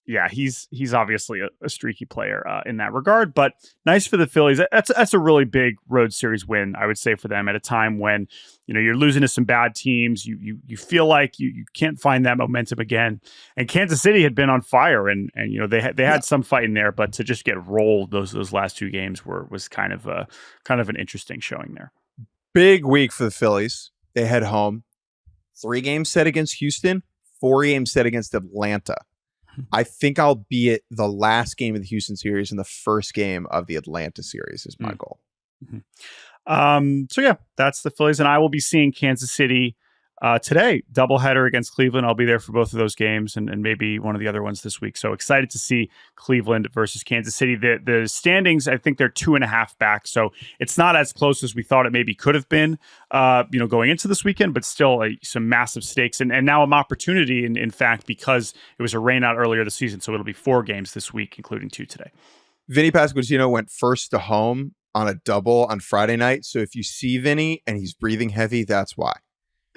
S2: yeah, he's obviously a streaky player in that regard. But nice for the Phillies. That's a really big road series win, I would say, for them at a time when you're losing to some bad teams. You feel like you can't find that momentum again. And Kansas City had been on fire, and they had some fight in there, but to just get rolled those last two games was kind of an interesting showing there.
S1: Big week for the Phillies. They head home. 3 games set against Houston, 4 games set against Atlanta. I think I'll be at the last game of the Houston series and the first game of the Atlanta series is my goal.
S2: So yeah, that's the Phillies, and I will be seeing Kansas City today, doubleheader against Cleveland. I'll be there for both of those games and maybe one of the other ones this week. So excited to see Cleveland versus Kansas City. The standings, I think they're 2.5 back. So it's not as close as we thought it maybe could have been, going into this weekend, but still some massive stakes. And now a opportunity, in fact, because it was a rain out earlier this season. So it'll be 4 games this week, including 2 today.
S1: Vinny Pasquantino went first to home on a double on Friday night. So if you see Vinny and he's breathing heavy, that's why.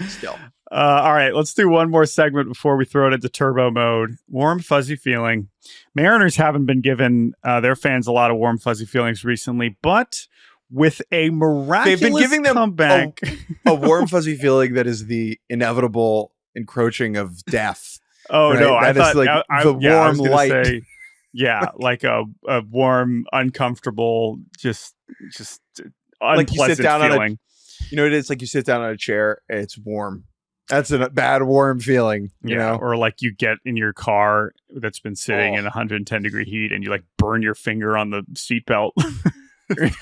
S1: Still.
S2: All right, let's do one more segment before we throw it into turbo mode. Warm, fuzzy feeling. Mariners haven't been giving their fans a lot of warm, fuzzy feelings recently, but with a miraculous
S1: they've been giving them
S2: comeback.
S1: a warm, fuzzy feeling that is the inevitable encroaching of death.
S2: Oh,
S1: right?
S2: no.
S1: That
S2: I
S1: is
S2: thought,
S1: like
S2: the
S1: warm light.
S2: Say, like a warm, uncomfortable, just unpleasant
S1: like you sit down
S2: feeling.
S1: It's like you sit down on a chair, it's warm. That's a bad warm feeling, you know?
S2: Or like you get in your car that's been sitting in 110 degree heat and you like burn your finger on the seatbelt.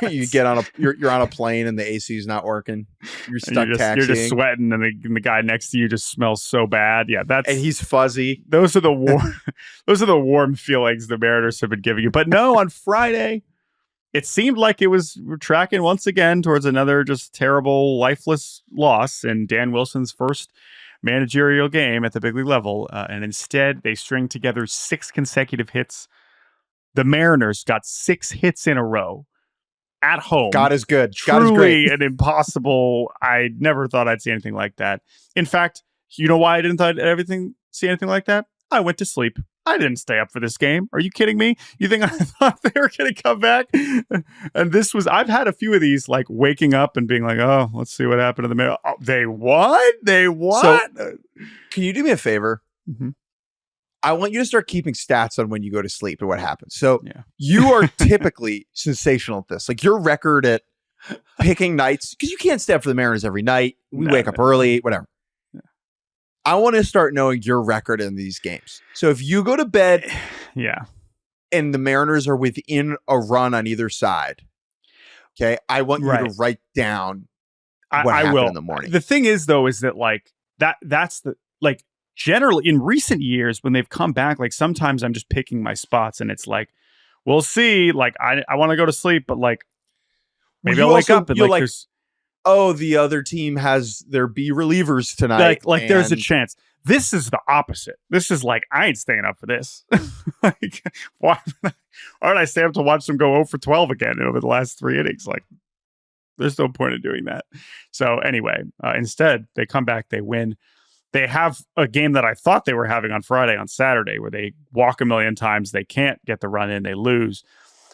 S1: You get on you're on a plane and the AC is not working. You're stuck taxiing.
S2: You're just sweating and the guy next to you just smells so bad. Yeah,
S1: and he's fuzzy.
S2: Those are the warm feelings the Mariners have been giving you. But no, on Friday, it seemed like we're tracking once again towards another just terrible, lifeless loss in Dan Wilson's first managerial game at the big league level. And instead, they string together 6 consecutive hits. The Mariners got 6 hits in a row at home.
S1: God is good.
S2: Truly
S1: God is great.
S2: an impossible. I never thought I'd see anything like that. In fact, you know why I didn't see anything like that? I went to sleep. I didn't stay up for this game. Are you kidding me? You think I thought they were going to come back? And I've had a few of these, like waking up and being like, oh, let's see what happened to the Mariners. Oh, they won? They won?
S1: So, can you do me a favor?
S2: Mm-hmm.
S1: I want you to start keeping stats on when you go to sleep and what happens. So you are typically sensational at this. Like your record at picking nights, because you can't stay up for the Mariners every night. We wake up early, whatever. I want to start knowing your record in these games. So if you go to bed and the Mariners are within a run on either side, okay, I want you to write down what happened in the morning.
S2: The thing is, though, is that like that's the like generally in recent years when they've come back, like sometimes I'm just picking my spots and it's like, we'll see. Like I want to go to sleep, but like maybe I'll wake up and like there's
S1: the other team has their B relievers tonight.
S2: Like there's a chance. This is the opposite. This is like, I ain't staying up for this. Like, why would I stay up to watch them go 0 for 12 again over the last 3 innings? Like, there's no point in doing that. So anyway, instead, they come back, they win. They have a game that I thought they were having on Friday, on Saturday, where they walk a million times. They can't get the run in. They lose.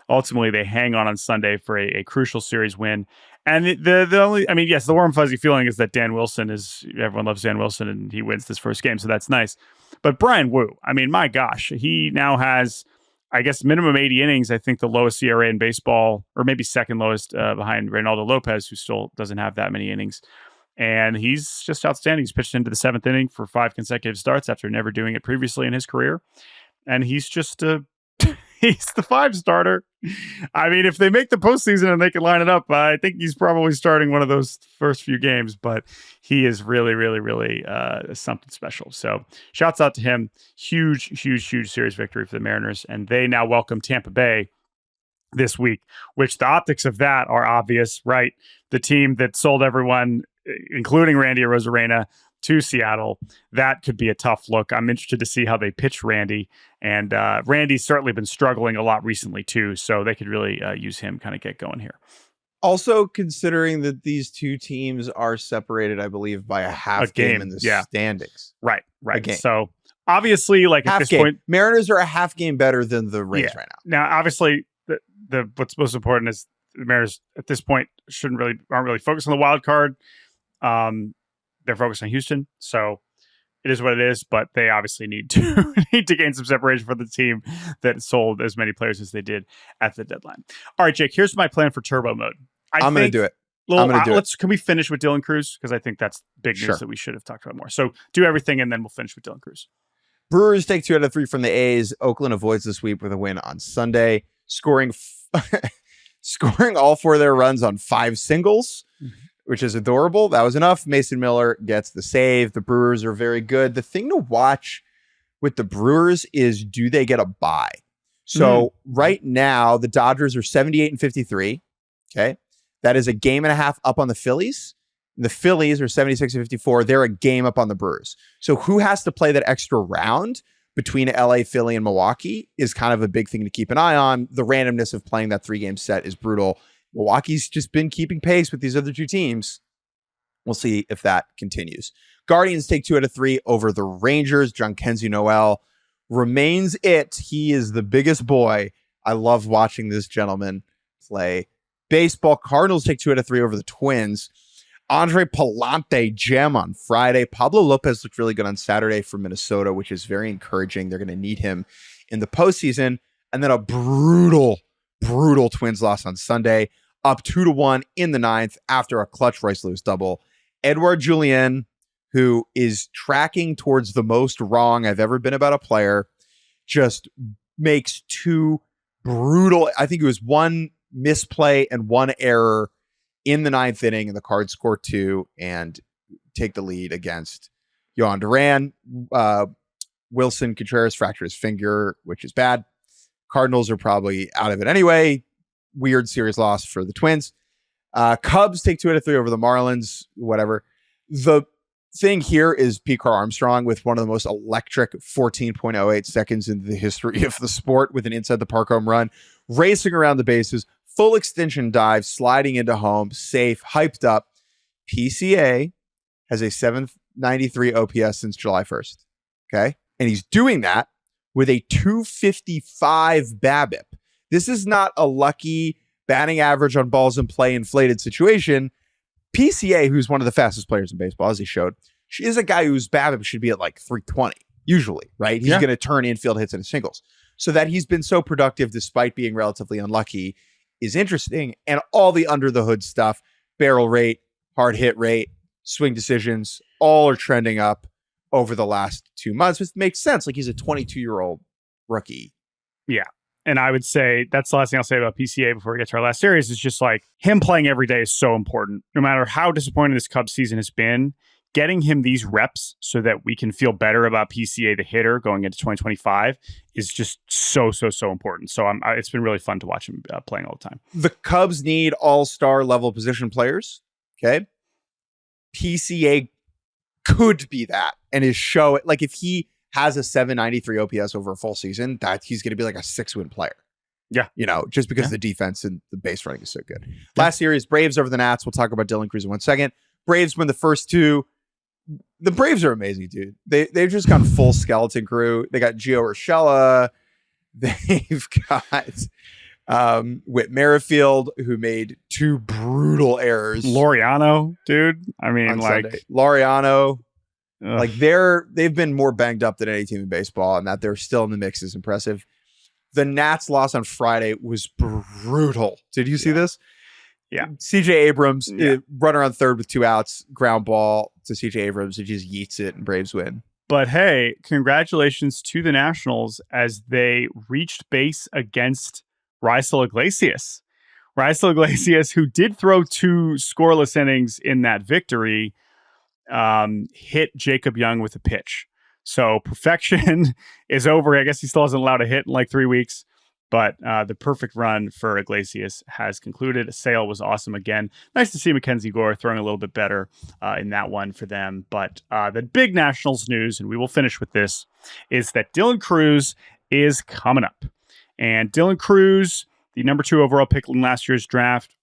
S2: Ultimately, they hang on Sunday for a crucial series win. And the warm fuzzy feeling is that everyone loves Dan Wilson and he wins this first game. So that's nice. But Brian Wu, I mean, my gosh, he now has, I guess, minimum 80 innings. I think the lowest ERA in baseball, or maybe second lowest behind Reynaldo Lopez, who still doesn't have that many innings. And he's just outstanding. He's pitched into the 7th inning for 5 consecutive starts after never doing it previously in his career. And he's just he's the 5 starter. I mean, if they make the postseason and they can line it up, I think he's probably starting one of those first few games, but he is really, really, really something special. So shouts out to him. Huge, huge, huge series victory for the Mariners. And they now welcome Tampa Bay this week, which the optics of that are obvious, right? The team that sold everyone, including Randy Arozarena, to Seattle. That could be a tough look. I'm interested to see how they pitch Randy. And Randy's certainly been struggling a lot recently, too. So they could really use him, kind of get going here.
S1: Also, considering that these two teams are separated, I believe, by a half game in the standings.
S2: Right. So obviously, like
S1: half
S2: at this
S1: game.
S2: point,
S1: Mariners are a half game better than the Rays right now.
S2: Now, obviously, the what's most important is the Mariners at this point aren't really focused on the wild card. They're focused on Houston, so it is what it is. But they obviously need to gain some separation for the team that sold as many players as they did at the deadline. All right, Jake. Here's my plan for turbo mode.
S1: I'm going to do it. I'm going to do it.
S2: Can we finish with Dylan Cruz? Because I think that's big news that we should have talked about more. So do everything, and then we'll finish with Dylan Cruz.
S1: Brewers take 2 out of 3 from the A's. Oakland avoids the sweep with a win on Sunday, scoring all 4 of their runs on 5 singles, which is adorable. That was enough. Mason Miller gets the save. The Brewers are very good. The thing to watch with the Brewers is, do they get a bye? So right now, the Dodgers are 78-53. Okay. That is a game and a half up on the Phillies. The Phillies are 76-54. They're a game up on the Brewers. So who has to play that extra round between LA, Philly, and Milwaukee is kind of a big thing to keep an eye on. The randomness of playing that 3-game set is brutal. Milwaukee's just been keeping pace with these other 2 teams. We'll see if that continues. Guardians take 2 out of 3 over the Rangers. Jhonkensy Noel remains it. He is the biggest boy. I love watching this gentleman play baseball. Cardinals take 2 out of 3 over the Twins. Andre Palante gem on Friday. Pablo Lopez looked really good on Saturday for Minnesota, which is very encouraging. They're going to need him in the postseason. And then a brutal Twins loss on Sunday, up 2-1 in the 9th after a clutch Royce Lewis double. Edouard Julien, who is tracking towards the most wrong I've ever been about a player, just makes 2 brutal, I think it was 1 misplay and 1 error in the 9th inning, and the Cards score 2 and take the lead against Yohan Duran. Wilson Contreras fractured his finger, which is bad. Cardinals are probably out of it anyway. Weird series loss for the Twins. Cubs take 2 out of 3 over the Marlins, whatever. The thing here is Pete Crow Armstrong with one of the most electric 14.08 seconds in the history of the sport with an inside the park home run, racing around the bases, full extension dive, sliding into home, safe, hyped up. PCA has a 793 OPS since July 1st. Okay. And he's doing that with a 255 BABIP. This is not a lucky batting average on balls in play inflated situation. PCA, who's one of the fastest players in baseball, as he showed, she is a guy whose BABIP should be at like 320, usually, right? He's going to turn infield hits into singles. So that he's been so productive despite being relatively unlucky is interesting. And all the under the hood stuff, barrel rate, hard hit rate, swing decisions, all are trending up over the last 2 months, which makes sense. Like, he's a 22-year-old rookie.
S2: Yeah. And I would say that's the last thing I'll say about PCA before we get to our last series is just like him playing every day is so important. No matter how disappointing this Cubs season has been, getting him these reps so that we can feel better about PCA, the hitter, going into 2025 is just so important. So it's been really fun to watch him playing all the time.
S1: The Cubs need all-star level position players. Okay. PCA could be that. And his show, like, if he has a 793 OPS over a full season, that he's going to be like a 6-win player.
S2: Yeah.
S1: You know, just because the defense and the base running is so good. Last series, Braves over the Nats. We'll talk about Dylan Cruz in 1 second. Braves win the first 2. The Braves are amazing, dude. They've just gone full skeleton crew. They got Gio Urshela. They've got Whit Merrifield, who made 2 brutal errors.
S2: Laureano, dude. I mean, like
S1: Sunday. Laureano. Like, they've been more banged up than any team in baseball, and that they're still in the mix is impressive. The Nats loss on Friday was brutal. Did you see this?
S2: Yeah.
S1: CJ Abrams, runner on third with 2 outs, ground ball to CJ Abrams. He just yeets it and Braves win.
S2: But hey, congratulations to the Nationals as they reached base against Raisel Iglesias. Raisel Iglesias, who did throw 2 scoreless innings in that victory, hit Jacob Young with a pitch. So perfection is over. I guess he still hasn't allowed a hit in like 3 weeks. But the perfect run for Iglesias has concluded. Sale was awesome again. Nice to see Mackenzie Gore throwing a little bit better in that one for them. But the big Nationals news, and we will finish with this, is that Dylan Cruz is coming up. And Dylan Cruz, the number 2 overall pick in last year's draft,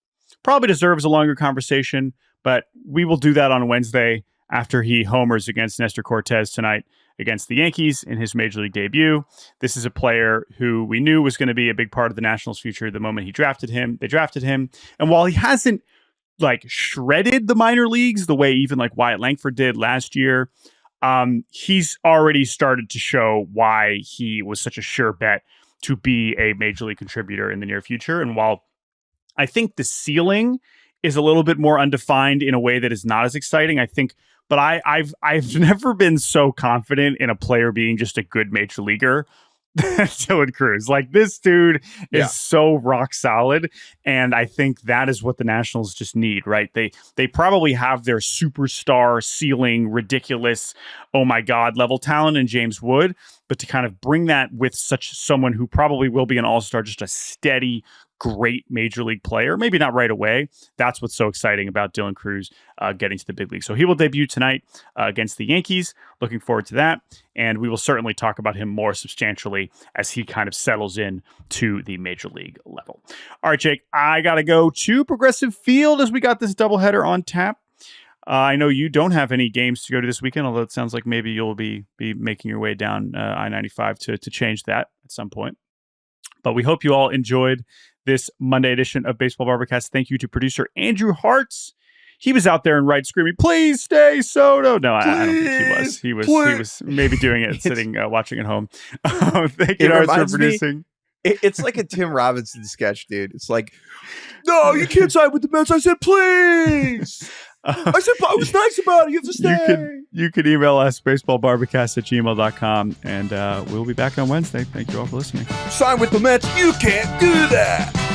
S2: probably deserves a longer conversation. But we will do that on Wednesday after he homers against Nestor Cortez tonight against the Yankees in his Major League debut. This is a player who we knew was going to be a big part of the Nationals' future the moment they drafted him. And while he hasn't like shredded the minor leagues the way even like Wyatt Langford did last year, he's already started to show why he was such a sure bet to be a Major League contributor in the near future. And while I think the ceiling is a little bit more undefined in a way that is not as exciting, I think. But I've never been so confident in a player being just a good major leaguer than Dylan Cruz. Like, this dude is so rock solid, and I think that is what the Nationals just need, right? They probably have their superstar ceiling, ridiculous, oh my god level talent in James Wood, but to kind of bring that with such someone who probably will be an all-star, just a steady, great major league player, maybe not right away. That's what's so exciting about Dylan Cruz getting to the big league. So he will debut tonight against the Yankees. Looking forward to that. And we will certainly talk about him more substantially as he kind of settles in to the major league level. All right, Jake, I got to go to Progressive Field as we got this doubleheader on tap. I know you don't have any games to go to this weekend, although it sounds like maybe you'll be making your way down I-95 to change that at some point. But we hope you all enjoyed this Monday edition of Baseball Barbercast. Thank you to producer Andrew Hartz. He was out there in right screaming, "Please stay Soto." No, I don't think he was. He was maybe doing it sitting, watching at home. Thank you, Hartz, for producing.
S1: It's like a Tim Robinson sketch, dude. It's like, no, you can't sign with the Mets. I said, please. I said, I was nice about it. You have to stay.
S2: You can email us, baseballbarbacast@gmail.com, and we'll be back on Wednesday. Thank you all for listening.
S1: Sign with the Mets. You can't do that.